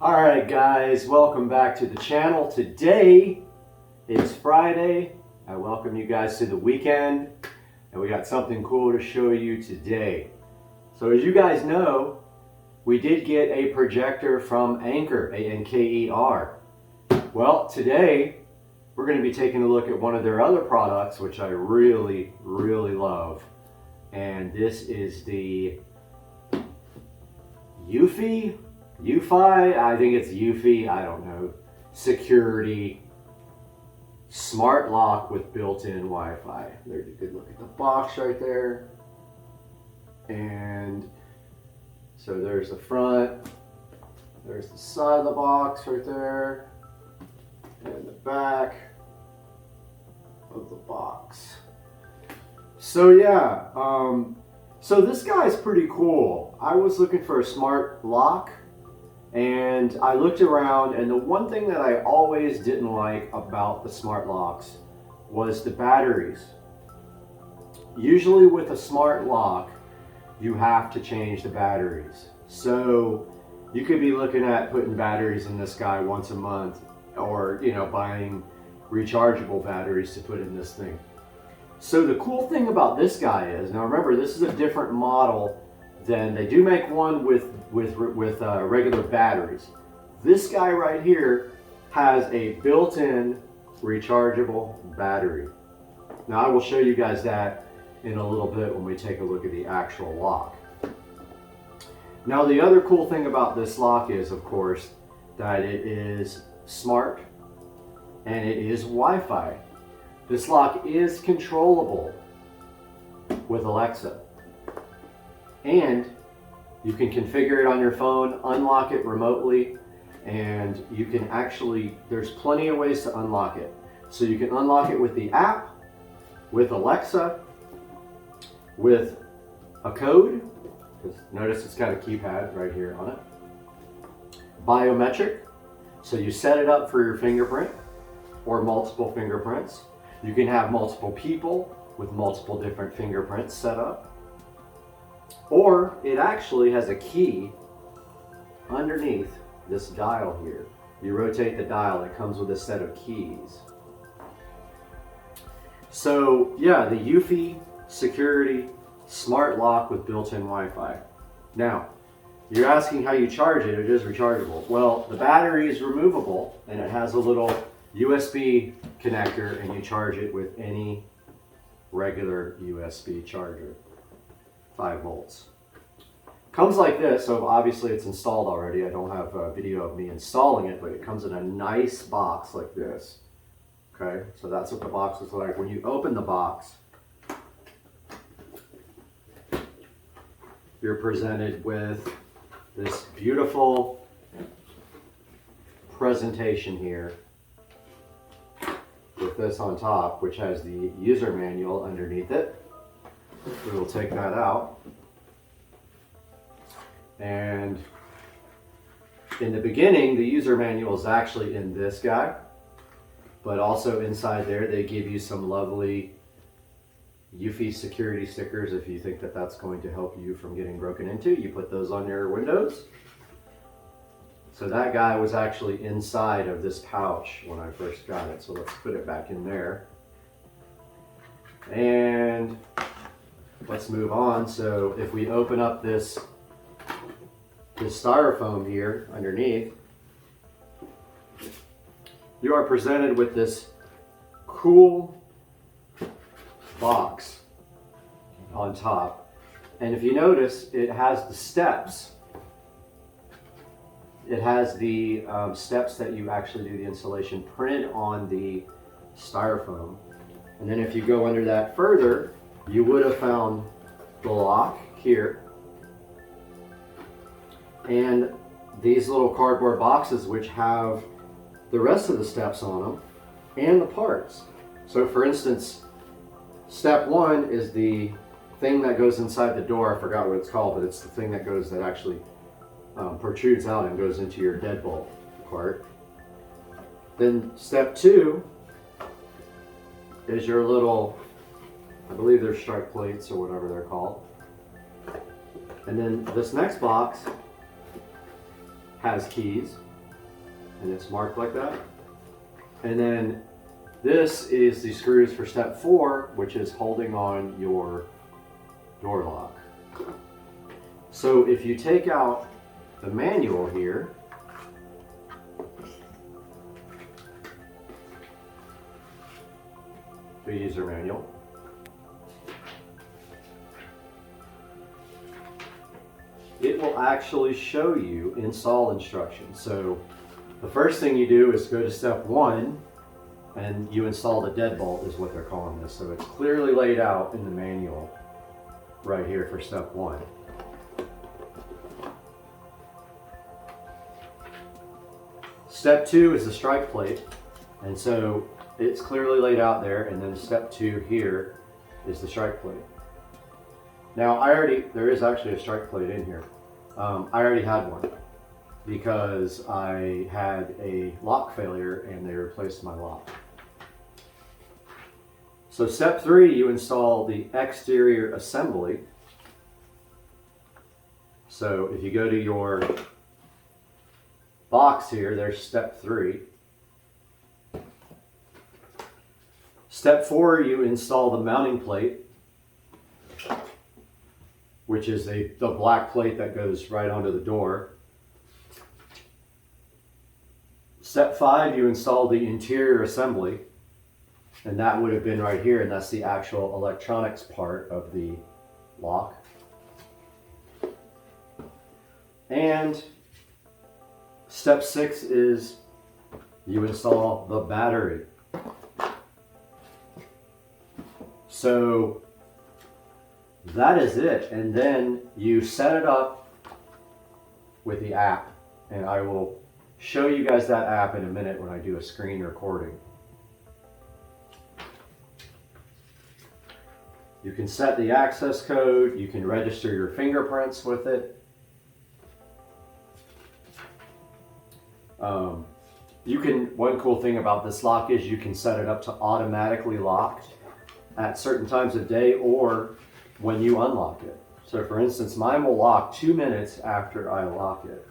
Alright guys, welcome back to the channel. Today is Friday. I welcome you guys to the weekend, and we got something cool to show you today. So as you guys know, we did get a projector from Anker, A-N-K-E-R. Well, today we're going to be taking a look at one of their other products, which I really love. And this is the Eufy, I think it's Eufy, I don't know, security smart lock with built-in Wi-Fi. There's a good look at the box right there. And so there's the front, there's the side of the box right there, and the back of the box. So yeah, so this guy's pretty cool. I was looking for a smart lock, and I looked around, and the one thing that I always didn't like about the smart locks was the batteries. Usually with a smart lock, you have to change the batteries. So you could be looking at putting batteries in this guy once a month, or buying rechargeable batteries to put in this thing. So the cool thing about this guy is, now remember, this is a different model than, they do make one with regular batteries. This guy right here has a built-in rechargeable battery. Now I will show you guys that in a little bit when we take a look at the actual lock. Now the other cool thing about this lock is, of course, that it is smart and it is Wi-Fi. This lock is controllable with Alexa, and you can configure it on your phone, unlock it remotely, and you can actually, there's plenty of ways to unlock it. So you can unlock it with the app, with Alexa, with a code, because notice it's got a keypad right here on it. Biometric, so you set it up for your fingerprint or multiple fingerprints. You can have multiple people with multiple different fingerprints set up. Or it actually has a key underneath this dial here. You rotate the dial, it comes with a set of keys. So yeah, the Eufy security smart lock with built-in Wi-Fi. Now, you're asking how you charge it. It is rechargeable. Well, the battery is removable, and it has a little USB connector, and you charge it with any regular USB charger, 5 volts. Comes like this, so obviously it's installed already. I don't have a video of me installing it, but it comes in a nice box like this. Okay, so that's what the box is like. When you open the box, you're presented with this beautiful presentation here, with this on top, which has the user manual underneath it. We will take that out. And in the beginning, the user manual is actually in this guy, but also inside there, they give you some lovely Eufy security stickers. If you think that that's going to help you from getting broken into, you put those on your windows. So that guy was actually inside of this pouch when I first got it. So let's put it back in there. And let's move on. So if we open up this styrofoam here underneath, you are presented with this cool box on top. And if you notice, it has the steps. It has the steps that you actually do the installation printed on the styrofoam. And then if you go under that further, you would have found the lock here. And these little cardboard boxes, which have the rest of the steps on them and the parts. So for instance, step 1 is the thing that goes inside the door. I forgot what it's called, but it's the thing that goes, that actually protrudes out and goes into your deadbolt part. Then step 2 is your little, I believe they're strike plates or whatever they're called. And then this next box has keys. and it's marked like that. And then this is the screws for step 4, which is holding on your door lock. So if you take out the manual here, the user manual, it will actually show you install instructions. So the first thing you do is go to step 1 and you install the deadbolt, is what they're calling this. So it's clearly laid out in the manual right here for step 1. Step 2 is the strike plate, and so it's clearly laid out there, and then step 2 here is the strike plate. Now there is actually a strike plate in here. I already had one because I had a lock failure and they replaced my lock. So step 3, you install the exterior assembly. So if you go to your box here, there's step 3. Step 4, you install the mounting plate, which is the black plate that goes right onto the door. Step 5, you install the interior assembly, and that would have been right here, and that's the actual electronics part of the lock. And step 6 is you install the battery. So that is it, and then you set it up with the app, and I will show you guys that app in a minute when I do a screen recording. You can set the access code, you can register your fingerprints with it. One cool thing about this lock is you can set it up to automatically lock at certain times of day or when you unlock it. So for instance, mine will lock 2 minutes after I lock it.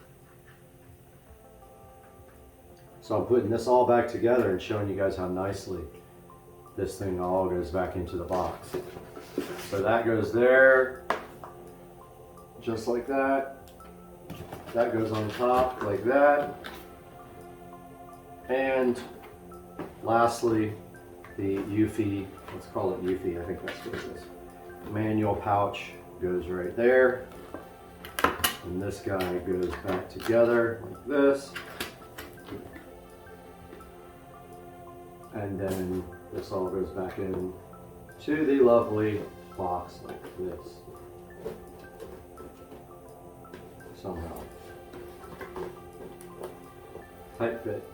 So I'm putting this all back together and showing you guys how nicely this thing all goes back into the box. So that goes there, just like that. That goes on top like that. And lastly, the Eufy, let's call it Eufy, I think that's what it is. Manual pouch goes right there. And this guy goes back together like this. And then this all goes back in to the lovely box like this. Somehow. Tight fit.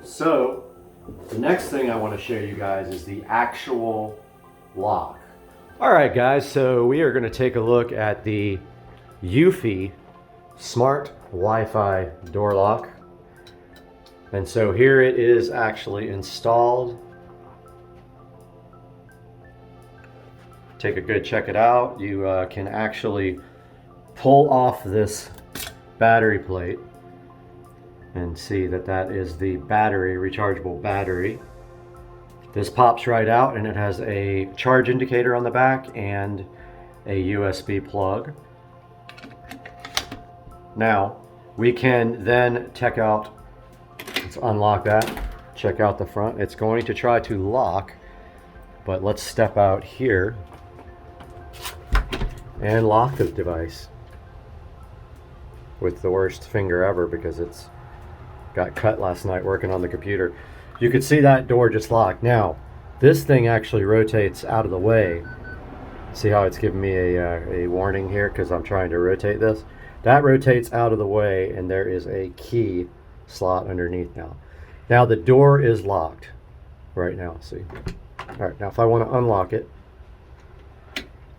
So, the next thing I want to show you guys is the actual lock. Alright guys, so we are going to take a look at the Eufy Smart Wi-Fi door lock. And so here it is actually installed. Take a good check it out. You can actually pull off this battery plate and see that that is the battery, rechargeable battery. This pops right out and it has a charge indicator on the back and a USB plug. Now we can then let's unlock that, check out the front. It's going to try to lock, but let's step out here and lock the device with the worst finger ever because it's got cut last night working on the computer. You can see that door just locked. Now this thing actually rotates out of the way. See how it's giving me a warning here because I'm trying to rotate this? That rotates out of the way and there is a key slot underneath now. Now the door is locked right now, see? Alright, now if I want to unlock it,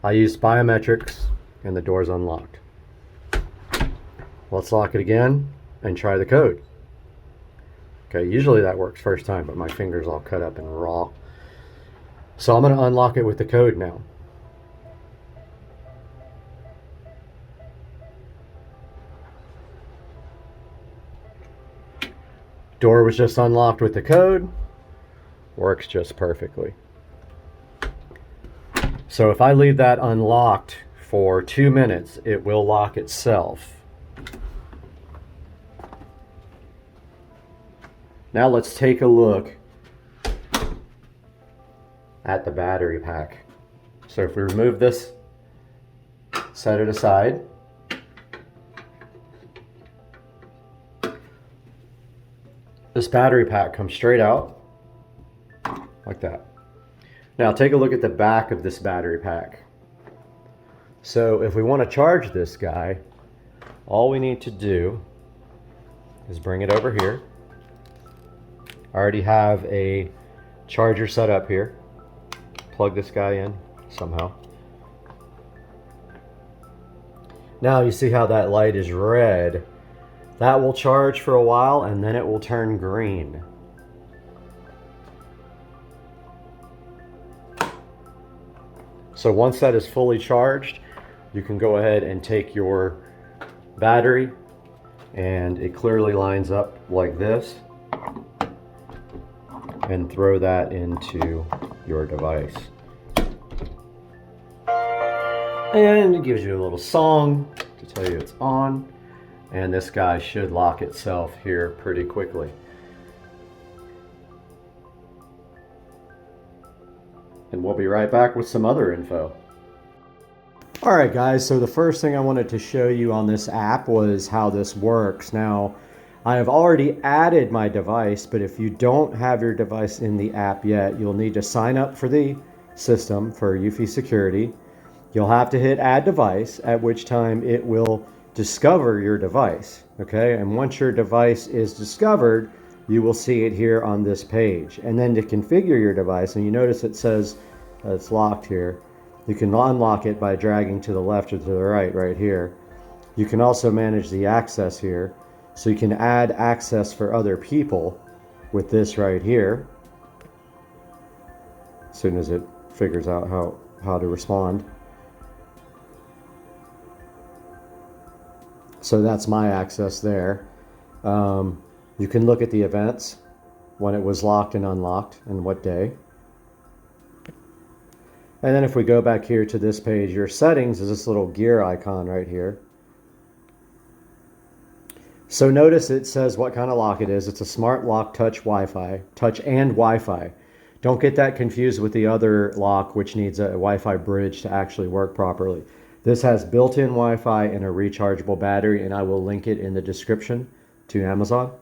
I use biometrics and the door's unlocked. Let's lock it again and try the code. Okay, usually that works first time, but my finger's all cut up and raw. So I'm going to unlock it with the code now. Door was just unlocked with the code. Works just perfectly. So if I leave that unlocked for 2 minutes, it will lock itself. Now let's take a look at the battery pack. So if we remove this, set it aside. This battery pack comes straight out like that. Now take a look at the back of this battery pack. So if we want to charge this guy, all we need to do is bring it over here. I already have a charger set up here. Plug this guy in somehow. Now you see how that light is red. That will charge for a while and then it will turn green. So once that is fully charged, you can go ahead and take your battery, and it clearly lines up like this, and throw that into your device. And it gives you a little song to tell you it's on, and this guy should lock itself here pretty quickly. And we'll be right back with some other info. Alright guys, so the first thing I wanted to show you on this app was how this works. Now, I have already added my device, but if you don't have your device in the app yet, you'll need to sign up for the system for Eufy security. You'll have to hit add device, at which time it will discover your device. Okay, and once your device is discovered, you will see it here on this page. And then to configure your device, and you notice it says it's locked here, you can unlock it by dragging to the left or to the right here. You can also manage the access here. So you can add access for other people with this right here, as soon as it figures out how to respond. So that's my access there. You can look at the events, when it was locked and unlocked, and what day. And then if we go back here to this page, your settings is this little gear icon right here. So notice it says what kind of lock it is. It's a smart lock touch Wi-Fi, touch and Wi-Fi. Don't get that confused with the other lock, which needs a Wi-Fi bridge to actually work properly. This has built-in Wi-Fi and a rechargeable battery, and I will link it in the description to Amazon.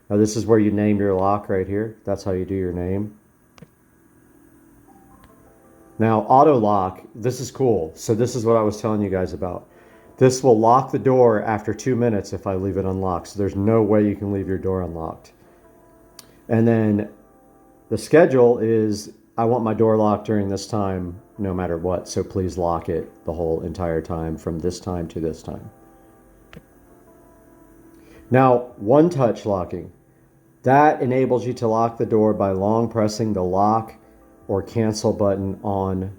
Now this is where you name your lock right here. That's how you do your name. Now auto lock, this is cool. So this is what I was telling you guys about. This will lock the door after 2 minutes if I leave it unlocked. So there's no way you can leave your door unlocked. And then the schedule is, I want my door locked during this time no matter what. So please lock it the whole entire time from this time to this time. Now, one touch locking. That enables you to lock the door by long pressing the lock or cancel button on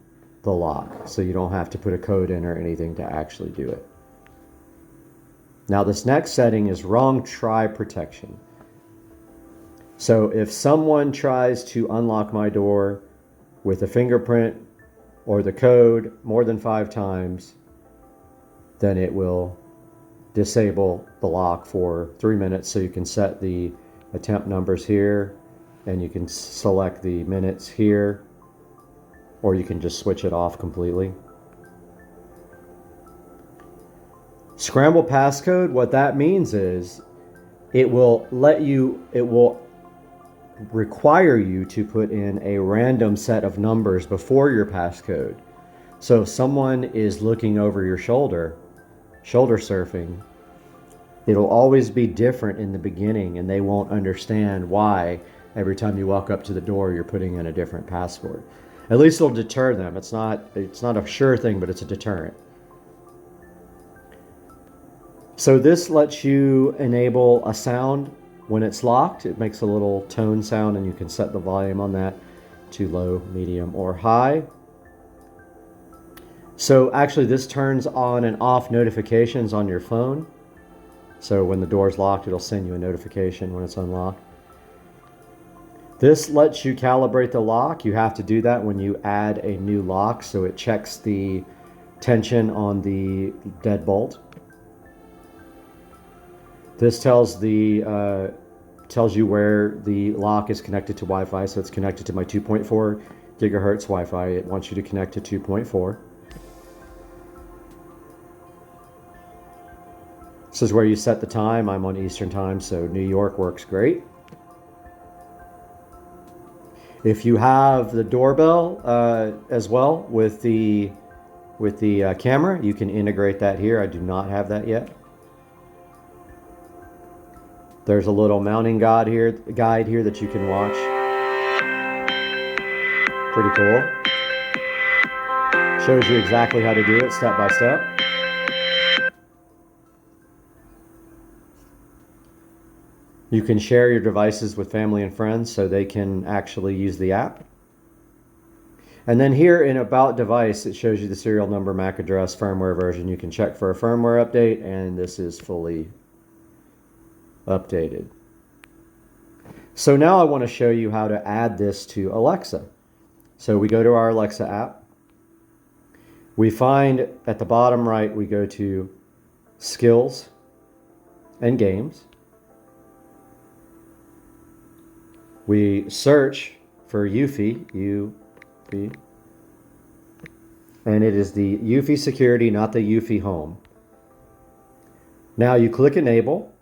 the lock. So you don't have to put a code in or anything to actually do it. Now this next setting is wrong try protection. So if someone tries to unlock my door with a fingerprint or the code more than 5 times, then it will disable the lock for 3 minutes. So you can set the attempt numbers here, and you can select the minutes here, or you can just switch it off completely. Scramble passcode, what that means is it will require you to put in a random set of numbers before your passcode. So if someone is looking over your shoulder surfing, it'll always be different in the beginning, and they won't understand why every time you walk up to the door you're putting in a different password. At least it'll deter them. It's not a sure thing, but it's a deterrent. So this lets you enable a sound when it's locked. It makes a little tone sound, and you can set the volume on that to low, medium, or high. So actually this turns on and off notifications on your phone. So when the door's locked, it'll send you a notification when it's unlocked. This lets you calibrate the lock. You have to do that when you add a new lock, so it checks the tension on the deadbolt. This tells the tells you where the lock is connected to Wi-Fi, so it's connected to my 2.4 gigahertz Wi-Fi. It wants you to connect to 2.4. This is where you set the time. I'm on Eastern time, so New York works great. If you have the doorbell as well with the camera, you can integrate that here. I do not have that yet. There's a little mounting guide here that you can watch. Pretty cool. Shows you exactly how to do it step by step. You can share your devices with family and friends so they can actually use the app. And then here in About Device, it shows you the serial number, MAC address, firmware version. You can check for a firmware update, and this is fully updated. So now I want to show you how to add this to Alexa. So we go to our Alexa app. We find at the bottom right, we go to Skills and Games. We search for Eufy, U-F-Y, and it is the Eufy Security, not the Eufy Home. Now you click Enable.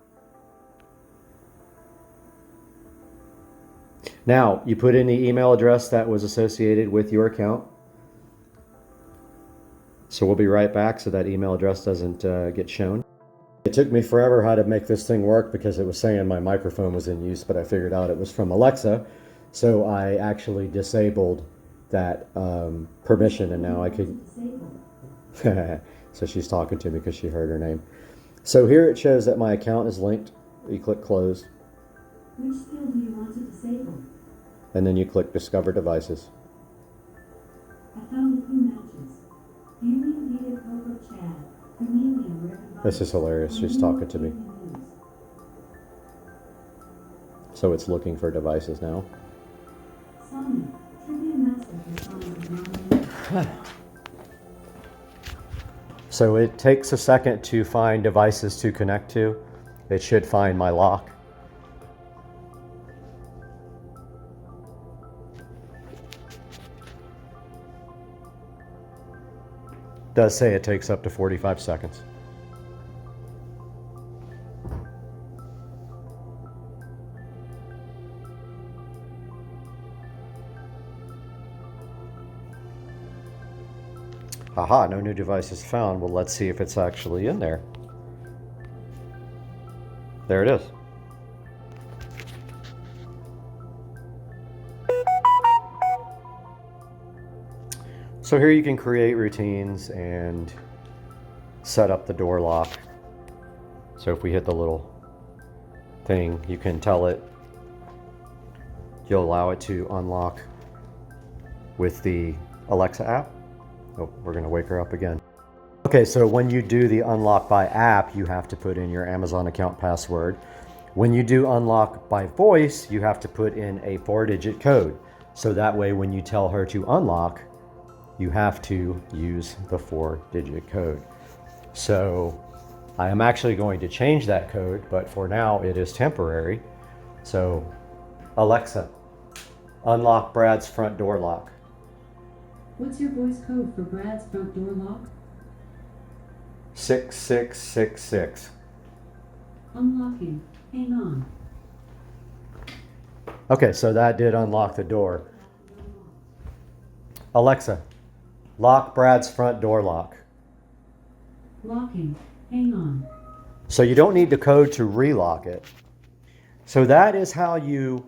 Now you put in the email address that was associated with your account. So we'll be right back so that email address doesn't get shown. It took me forever how to make this thing work because it was saying my microphone was in use, but I figured out it was from Alexa. So I actually disabled that permission, and now I could... So she's talking to me because she heard her name. So here it shows that my account is linked. You click Close. Which skill do you want to disable? And then you click Discover Devices. I found a few matches. Alien native Cobra Chad. Chameleon where This is hilarious. She's talking to me. So it's looking for devices now. Sonic. Trivia master. So it takes a second to find devices to connect to. It should find my lock. Does say it takes up to 45 seconds. Aha, no new devices found. Well, let's see if it's actually in there. There it is. So here you can create routines and set up the door lock. So if we hit the little thing, you can tell it, you'll allow it to unlock with the Alexa app. Oh, we're gonna wake her up again. Okay, so when you do the unlock by app, you have to put in your Amazon account password. When you do unlock by voice, you have to put in a 4-digit code. So that way when you tell her to unlock, you have to use the 4-digit code. So I am actually going to change that code, but for now it is temporary. So Alexa, unlock Brad's front door lock. What's your voice code for Brad's front door lock? 6666. Unlocking. Hang on. Okay, so that did unlock the door. Alexa, lock Brad's front door lock. Locking. Hang on. So you don't need the code to relock it. So that is how you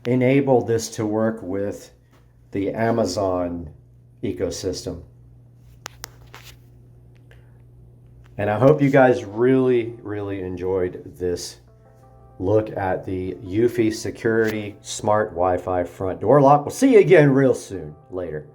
enable this to work with the Amazon ecosystem. And I hope you guys really, really enjoyed this look at the Eufy Security Smart Wi-Fi front door lock. We'll see you again real soon. Later.